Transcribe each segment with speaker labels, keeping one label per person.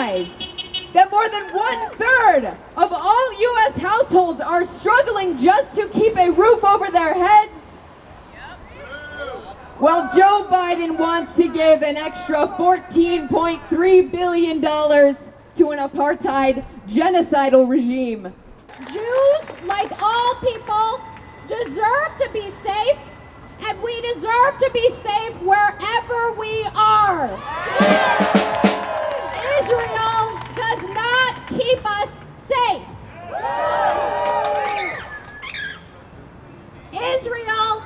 Speaker 1: realize that more than 1/3 of all U.S. households are struggling just to keep a roof over their heads? Well, Joe Biden wants to give an extra $14.3 billion to an apartheid genocidal regime.
Speaker 2: Jews, like all people, deserve to be safe, and we deserve to be safe wherever we are. Israel does not keep us safe. Israel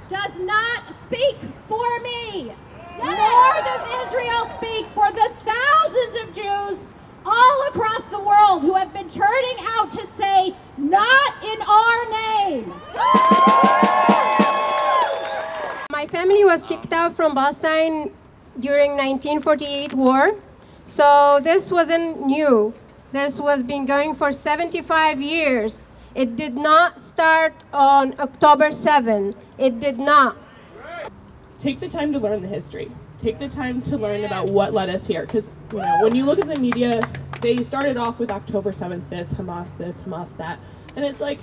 Speaker 2: does not speak for me, nor does Israel speak for the thousands of Jews all across the world who have been turning out to say, not in our name.
Speaker 3: My family was kicked out from Palestine during 1948 war, so this wasn't new. This was been going for 75 years. It did not start on October 7. It did not.
Speaker 4: Take the time to learn the history. Take the time to learn about what led us here. Because, when you look at the media, they started off with October 7th, this, Hamas, that. And it's like,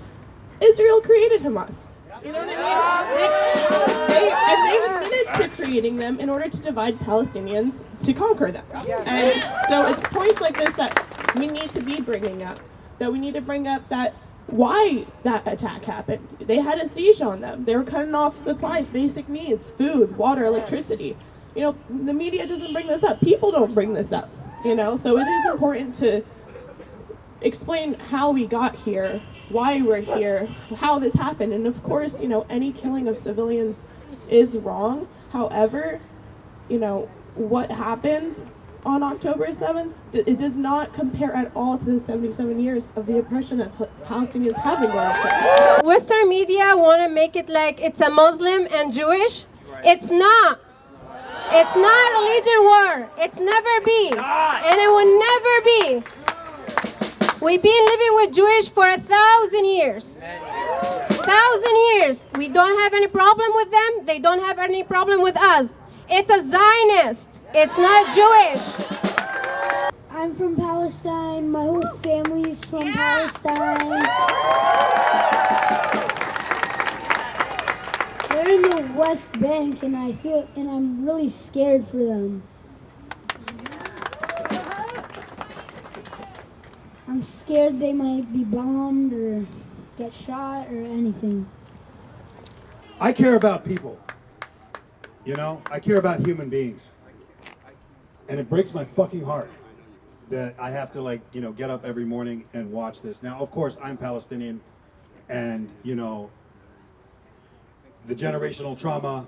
Speaker 4: Israel created Hamas. You know what I mean? They admitted to creating them in order to divide Palestinians, to conquer them. And so it's points like this that we need to be bringing up. That we need to bring up that why that attack happened. They had a siege on them. They were cutting off supplies, basic needs, food, water, electricity. The media doesn't bring this up. People don't bring this up, so it is important to explain how we got here, why we're here, how this happened. And of course, any killing of civilians is wrong. However, what happened on October 7th, it does not compare at all to the 77 years of the oppression that Palestinians have been going through.
Speaker 3: Western media want to make it like it's a Muslim and Jewish. It's not. It's not a religion war. It's never be. And it will never be. We've been living with Jewish for 1,000 years. 1,000 years. We don't have any problem with them. They don't have any problem with us. It's a Zionist. It's not Jewish.
Speaker 5: I'm from Palestine. My whole family is from Palestine. They're in the West Bank, and I'm really scared for them. I'm scared they might be bombed or get shot or anything.
Speaker 6: I care about people. I care about human beings. And it breaks my fucking heart that I have to get up every morning and watch this. Now, of course, I'm Palestinian, and the generational trauma,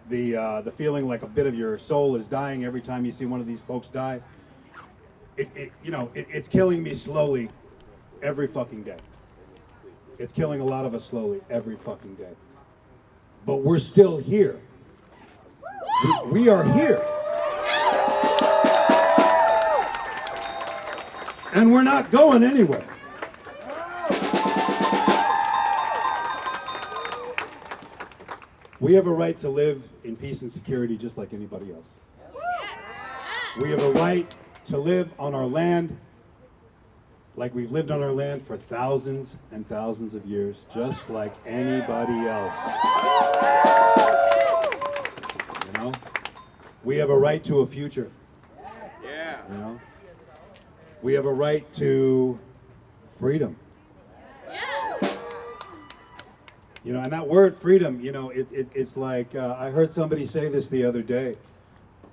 Speaker 6: the feeling like a bit of your soul is dying every time you see one of these folks die. It's killing me slowly every fucking day. It's killing a lot of us slowly every fucking day. But we're still here. We are here. And we're not going anywhere. We have a right to live in peace and security just like anybody else. We have a right to live on our land like we've lived on our land for thousands and thousands of years, just like anybody else. We have a right to a future. We have a right to freedom. And that word freedom, it's like, I heard somebody say this the other day,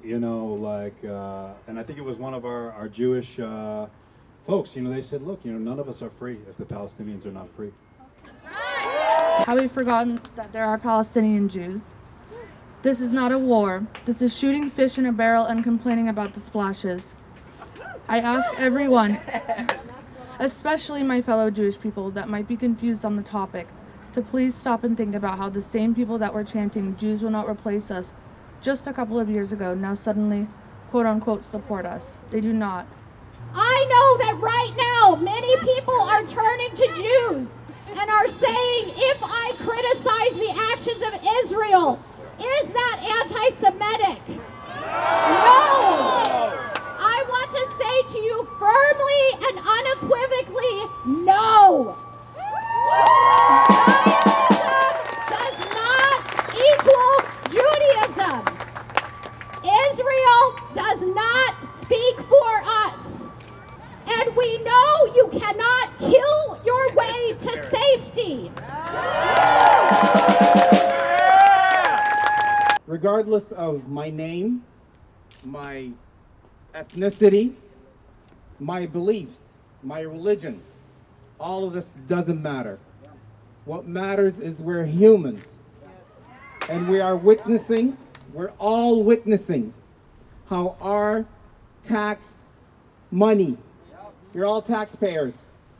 Speaker 6: and I think it was one of our Jewish folks, they said, look, none of us are free if the Palestinians are not free.
Speaker 7: Have we forgotten that there are Palestinian Jews? This is not a war. This is shooting fish in a barrel and complaining about the splashes. I ask everyone, especially my fellow Jewish people that might be confused on the topic, to please stop and think about how the same people that were chanting "Jews will not replace us" just a couple of years ago now suddenly, quote-unquote, support us. They do not.
Speaker 2: I know that right now many people are turning to Jews and are saying, if I criticize the actions of Israel, is that anti-Semitic? No! I want to say to and unequivocally no. Zionism does not equal Judaism. Israel does not speak for us. And we know you cannot kill your way to safety.
Speaker 8: Regardless of my name, my ethnicity, my beliefs, my religion, all of this doesn't matter. What matters is we're humans. And we are witnessing, we're all witnessing how our tax money, you're all taxpayers,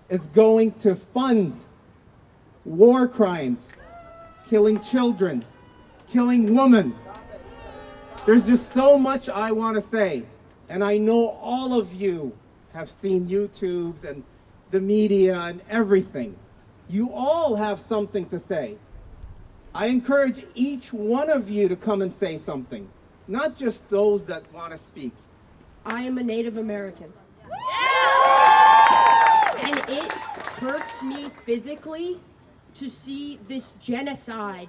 Speaker 8: is going to fund war crimes, killing children, killing women. There's just so much I want to say. And I know all of you have seen YouTubes and the media and everything. You all have something to say. I encourage each one of you to come and say something, not just those that want to speak.
Speaker 9: I am a Native American. And it hurts me physically to see this genocide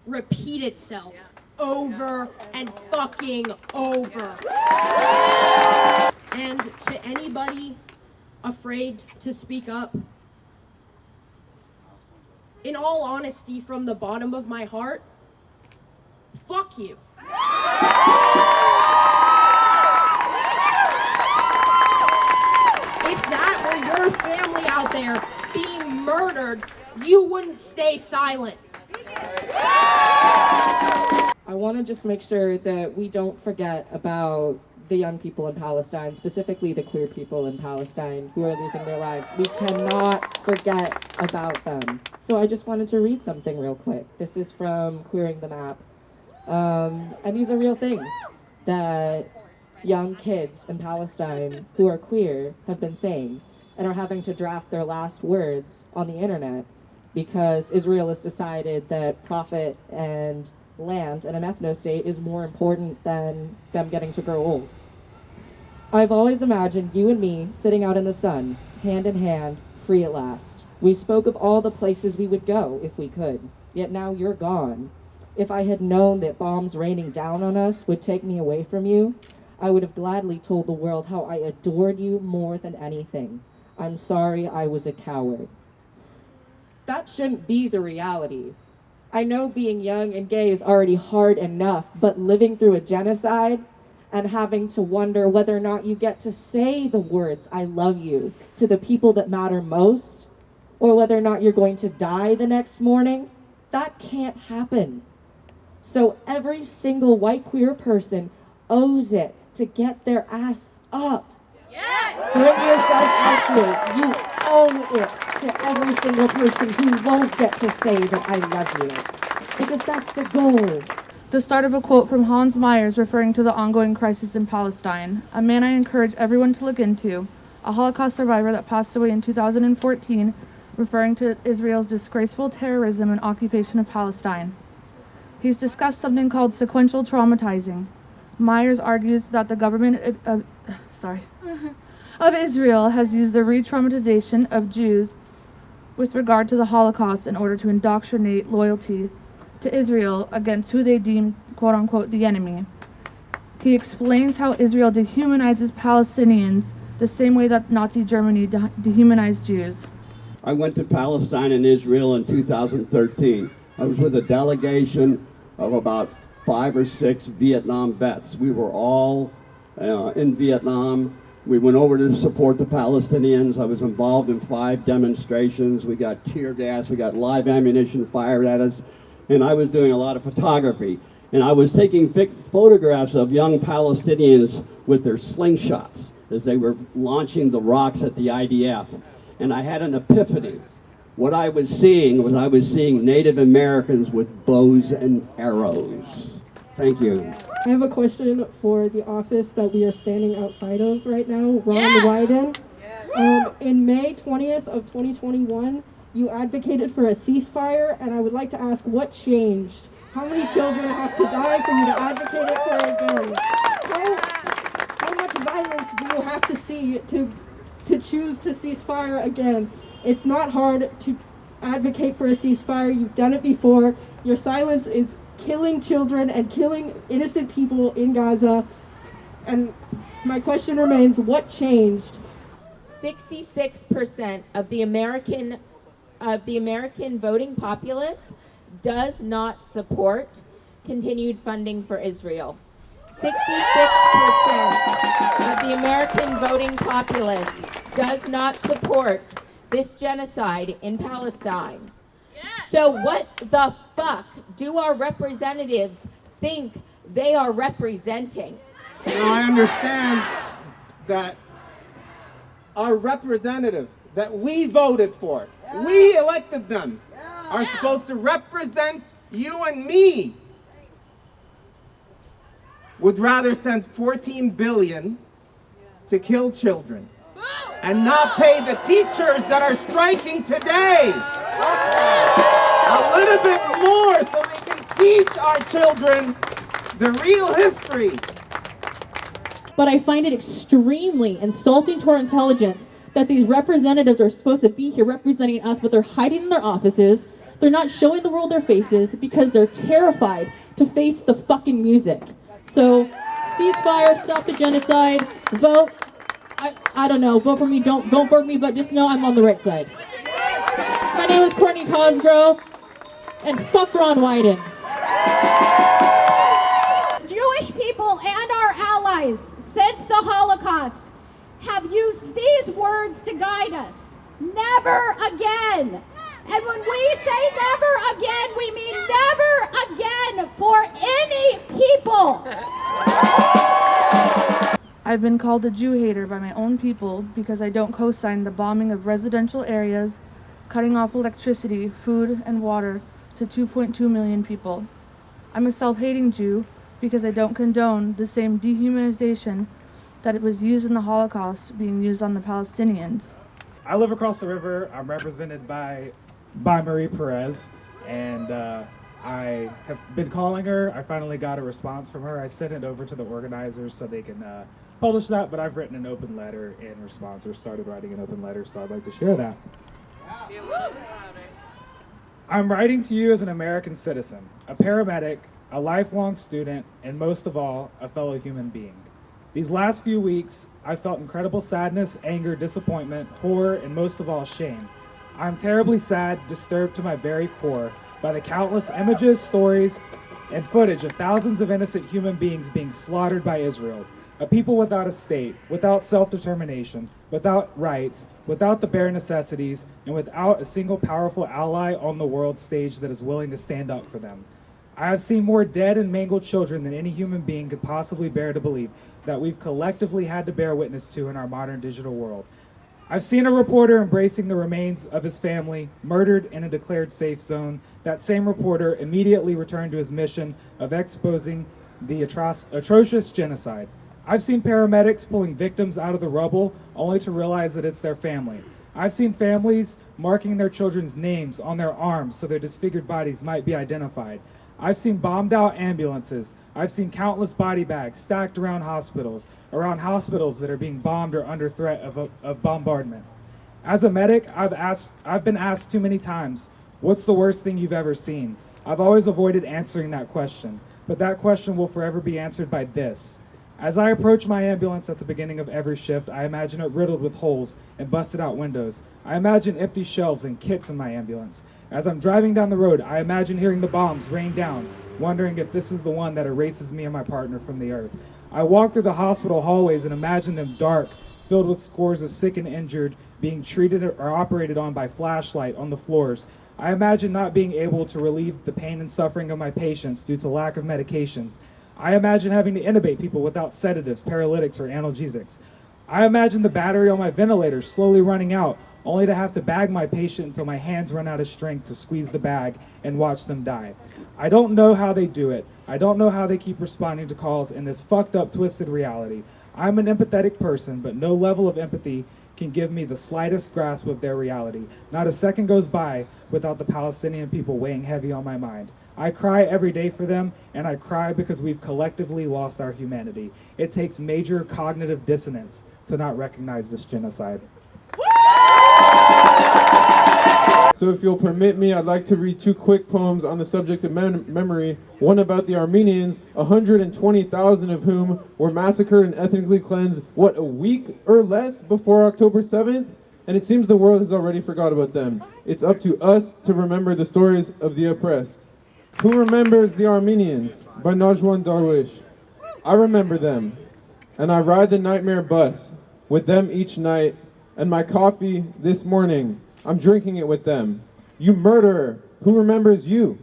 Speaker 9: repeat itself over and fucking over. And to anybody afraid to speak up, in all honesty, from the bottom of my heart, fuck you. If that were your family out there being murdered, you wouldn't stay silent.
Speaker 10: I want to just make sure that we don't forget about the young people in Palestine, specifically the queer people in Palestine who are losing their lives. We cannot forget about them. So I just wanted to read something real quick. This is from Queering the Map. And these are real things that young kids in Palestine who are queer have been saying and are having to draft their last words on the internet because Israel has decided that profit and land and an ethno-state is more important than them getting to grow old. I've always imagined you and me sitting out in the sun, hand in hand, free at last. We spoke of all the places we would go if we could, yet now you're gone. If I had known that bombs raining down on us would take me away from you, I would have gladly told the world how I adored you more than anything. I'm sorry I was a coward. That shouldn't be the reality. I know being young and gay is already hard enough, but living through a genocide and having to wonder whether or not you get to say the words, I love you, to the people that matter most, or whether or not you're going to die the next morning, that can't happen. So every single white queer person owes it to get their ass up. Yes. Bring yourself out here. You owe it to every single person who won't get to say that I love you. Because that's the goal.
Speaker 7: The start of a quote from Hans Myers referring to the ongoing crisis in Palestine, a man I encourage everyone to look into, a Holocaust survivor that passed away in 2014, referring to Israel's disgraceful terrorism and occupation of Palestine. He's discussed something called sequential traumatizing. Myers argues that the government of Israel has used the re-traumatization of Jews with regard to the Holocaust in order to indoctrinate loyalty to Israel against who they deem, quote-unquote, the enemy. He explains how Israel dehumanizes Palestinians the same way that Nazi Germany dehumanized Jews.
Speaker 11: I went to Palestine and Israel in 2013. I was with a delegation of about 5 or 6 Vietnam vets. We were all in Vietnam. We went over to support the Palestinians. I was involved in 5 demonstrations. We got tear gas, we got live ammunition fired at us, and I was doing a lot of photography. And I was taking photographs of young Palestinians with their slingshots as they were launching the rocks at the IDF. And I had an epiphany. What I was seeing Native Americans with bows and arrows. Thank you.
Speaker 12: I have a question for the office that we are standing outside of right now, Ron Wyden. In May 20th of 2021, you advocated for a ceasefire, and I would like to ask what changed? How many children have to die for you to advocate it for again? How much violence do you have to see to to choose to ceasefire again. It's not hard to advocate for a ceasefire. You've done it before. Your silence is killing children and killing innocent people in Gaza. And my question remains, what changed?
Speaker 9: 66% of the American voting populace does not support continued funding for Israel. 66% of the American voting populace does not support this genocide in Palestine. So what the fuck do our representatives think they are representing?
Speaker 8: Now I understand that our representatives that we voted for, we elected them, are supposed to represent you and me. Would rather send $14 billion to kill children and not pay the teachers that are striking today a little bit more so they can teach our children the real history.
Speaker 13: But I find it extremely insulting to our intelligence that these representatives are supposed to be here representing us, but they're hiding in their offices. They're not showing the world their faces because they're terrified to face the fucking music. So, ceasefire, stop the genocide, vote. I don't know, vote for me, don't vote for me, but just know I'm on the right side. My name is Courtney Cosgrove, and fuck Ron Wyden.
Speaker 2: Jewish people and our allies since the Holocaust have used these words to guide us. Never again. And when we say never again, we mean never again for any people.
Speaker 7: I've been called a Jew hater by my own people because I don't co-sign the bombing of residential areas, cutting off electricity, food, and water to 2.2 million people. I'm a self-hating Jew because I don't condone the same dehumanization that it was used in the Holocaust being used on the Palestinians.
Speaker 14: I live across the river. I'm represented by Marie Perez, and I have been calling her. I finally got a response from her. I sent it over to the organizers so they can publish that, but I've written an open letter in response, or started writing an open letter, so I'd like to share that. I'm writing to you as an American citizen, a paramedic, a lifelong student, and most of all, a fellow human being. These last few weeks, I felt incredible sadness, anger, disappointment, horror, and most of all, shame. I'm terribly sad, disturbed to my very core by the countless images, stories, and footage of thousands of innocent human beings being slaughtered by Israel, a people without a state, without self-determination, without rights, without the bare necessities, and without a single powerful ally on the world stage that is willing to stand up for them. I have seen more dead and mangled children than any human being could possibly bear to believe that we've collectively had to bear witness to in our modern digital world. I've seen a reporter embracing the remains of his family, murdered in a declared safe zone. That same reporter immediately returned to his mission of exposing the atrocious genocide. I've seen paramedics pulling victims out of the rubble only to realize that it's their family. I've seen families marking their children's names on their arms so their disfigured bodies might be identified. I've seen bombed out ambulances. I've seen countless body bags stacked around hospitals that are being bombed or under threat of bombardment. As a medic, I've been asked too many times, what's the worst thing you've ever seen? I've always avoided answering that question, but that question will forever be answered by this. As I approach my ambulance at the beginning of every shift, I imagine it riddled with holes and busted out windows. I imagine empty shelves and kits in my ambulance. As I'm driving down the road, I imagine hearing the bombs rain down, wondering if this is the one that erases me and my partner from the earth. I walk through the hospital hallways and imagine them dark, filled with scores of sick and injured, being treated or operated on by flashlight on the floors. I imagine not being able to relieve the pain and suffering of my patients due to lack of medications. I imagine having to intubate people without sedatives, paralytics, or analgesics. I imagine the battery on my ventilator slowly running out, only to have to bag my patient until my hands run out of strength to squeeze the bag and watch them die. I don't know how they do it. I don't know how they keep responding to calls in this fucked up, twisted reality. I'm an empathetic person, but no level of empathy can give me the slightest grasp of their reality. Not a second goes by without the Palestinian people weighing heavy on my mind. I cry every day for them, and I cry because we've collectively lost our humanity. It takes major cognitive dissonance to not recognize this genocide.
Speaker 15: So if you'll permit me, I'd like to read 2 quick poems on the subject of memory. One about the Armenians, 120,000 of whom were massacred and ethnically cleansed, a week or less before October 7th? And it seems the world has already forgot about them. It's up to us to remember the stories of the oppressed. Who remembers the Armenians? By Najwan Darwish. I remember them, and I ride the nightmare bus with them each night, and my coffee this morning, I'm drinking it with them. You murderer, who remembers you?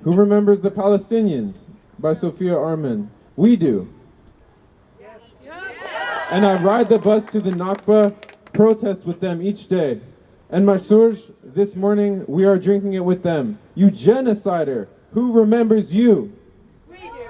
Speaker 15: Who remembers the Palestinians? By Sophia Arman. We do. Yes. And I ride the bus to the Nakba protest with them each day. And my Surj, this morning, we are drinking it with them. You genocider, who remembers you? We do.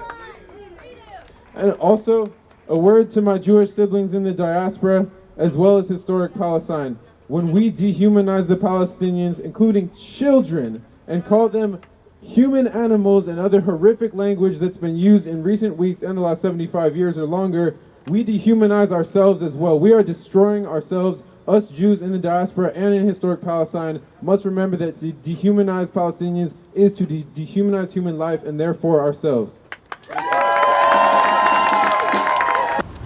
Speaker 15: And also, a word to my Jewish siblings in the diaspora, as well as historic Palestine. When we dehumanize the Palestinians, including children, and call them human animals and other horrific language that's been used in recent weeks and the last 75 years or longer, we dehumanize ourselves as well. We are destroying ourselves. Us Jews in the diaspora and in historic Palestine must remember that to dehumanize Palestinians is to dehumanize human life and therefore ourselves.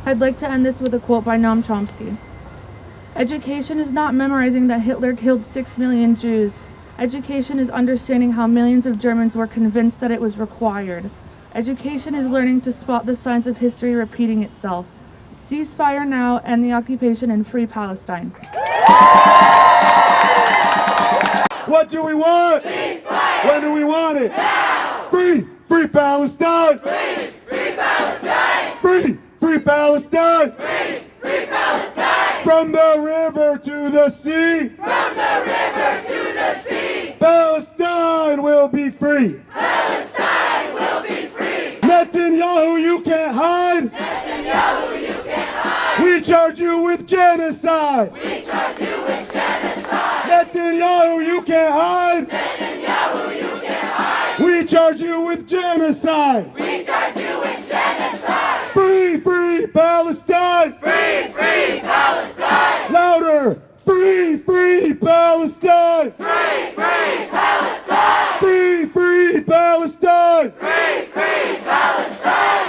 Speaker 7: I'd like to end this with a quote by Noam Chomsky. Education is not memorizing that Hitler killed 6 million Jews. Education is understanding how millions of Germans were convinced that it was required. Education is learning to spot the signs of history repeating itself. Ceasefire now, end the occupation, and free Palestine.
Speaker 16: What do we want? Ceasefire! When do we want it? Now! Free Palestine! Free Palestine! Free Palestine! Free Palestine! From the river to the sea! From the river to the sea! Palestine will be free! Palestine will be free! Netanyahu, you can't hide! Netanyahu, you can't hide! We charge you with genocide! We charge you with genocide! Netanyahu, you can't hide! Netanyahu, you can't hide! We charge you with genocide! We charge you with genocide! Free Palestine!